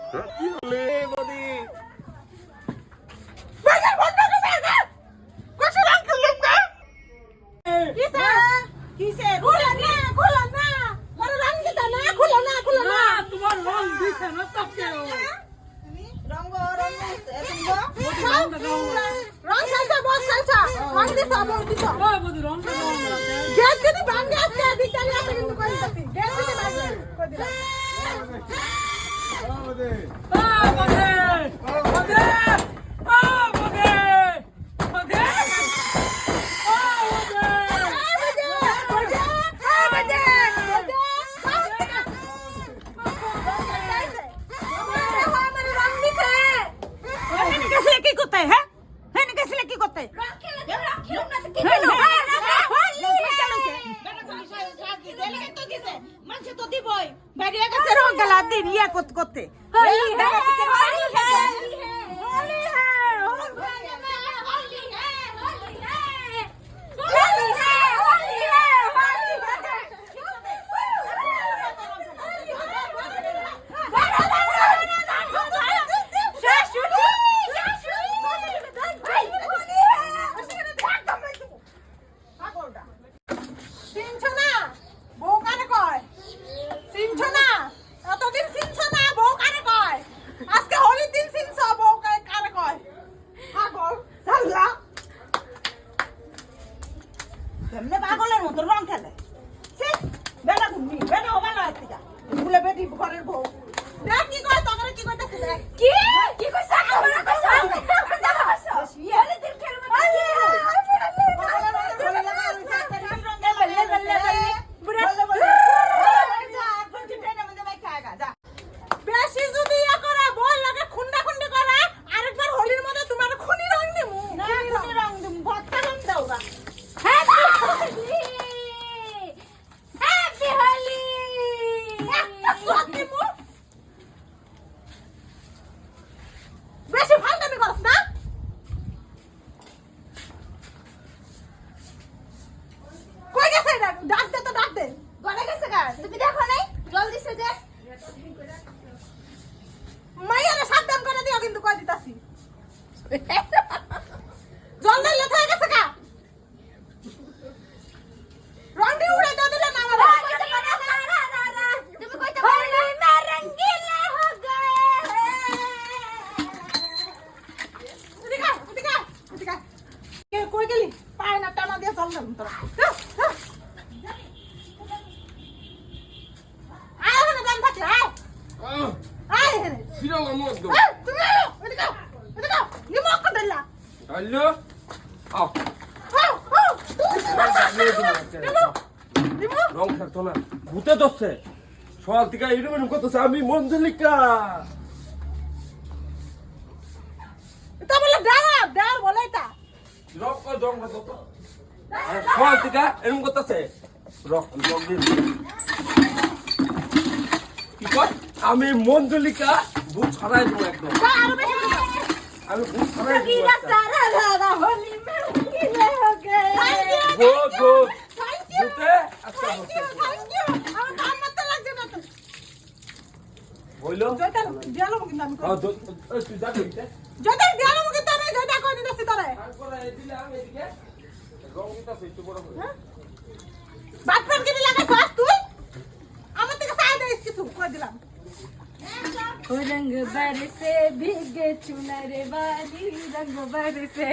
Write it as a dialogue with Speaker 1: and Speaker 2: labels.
Speaker 1: কি হলে বদি
Speaker 2: বাজার বন্ধ করে দে কষ্ট রং খেললাম না কিসে খোলা না বড় রং দিতা না খোলা না
Speaker 3: তোমার রং দিছে না তকে
Speaker 2: রং সালসা বস সালসা রং দিতা বল দিতা
Speaker 3: ও বদি রং না
Speaker 2: গ্যাস যদি ভাঙে আসছে বিচারি আছে কিন্তু কই দিতাছি গ্যাস যদি ভাঙে কই দিলাম
Speaker 1: বদি
Speaker 2: করতে পাগলের মতো রং খেলে বেটা ঘুমি বেটা হবা না ভুলে বেটি ঘরের বউ দেখ কি কয় তোমার কি কইতাছে দেখ কি কইছ আমরা কইছ বেশি যদি ইয়া করে বল লাগে খুন্ডা খুন্ডি করে আরেকবার হোলির মধ্যে তোমার খুনি রং দিমু না খুনি রং দিমু ভট্টা রং দাও না হ্যাপি হোলি একটা সোয়াদ দিমু বেশি ফালতামি করছ না কই গেছে এটা ডাক দে তো ডাক দে গড়ে গেছে গা তুমি দেখো নাই জল দিছে যে মাইয়ারে সাবধান করে দিও কিন্তু কই দিতাছি জল দিলে হয়ে গেছে গা রন্ডি উড়ে দাও দিলে না আমার তুমি কইতে পারো না মে রঙ্গিলা হো গয়ে কে কই গেলি পায় না টানা দিয়ে চল না তোরা আয় না দাম থাকে আয় এখানে
Speaker 1: সিরাও আমদ দাও
Speaker 2: তুমি এদিকে নিমক কো দিলা
Speaker 1: হ্যালো আও রং থাকতো না ভূতে দছে সকাল থেকে এরকম করতেছে আমি মঞ্জুলিকা
Speaker 2: এটা বলে ডার বলে এটা
Speaker 1: রং কো রং কত সকাল থেকে এরকম করতেছে রং দিন কি কর আমি মঞ্জুলিকা ভূত ছড়াই দেব একদম
Speaker 2: আরো বেশি
Speaker 1: আমি ভূত ছড়াই দেব
Speaker 2: सारा राधा होली में रंगीले हो गए
Speaker 1: बहुत बहुत
Speaker 2: थैंक यू
Speaker 1: ভূতে আচ্ছা
Speaker 2: थैंक यू আমার কাম মত লাগছে না তো
Speaker 1: হইলো
Speaker 2: জয়টা দিয়ালো কিন্তু আমি
Speaker 1: তুই যা দিতে
Speaker 2: জয়টা দিয়ালো কিন্তু আমি জয়টা কই দিতেছি তোরে
Speaker 1: তারপরে এদিকে আমি এদিকে রংটা সেটু বড় করে
Speaker 2: বাটপান কিনে লাগাইছস তুই আমার থেকে সাইড দিস কিছু কই দিলাম
Speaker 4: रंग बरसे भीगे चुनर वाली रंग बरसे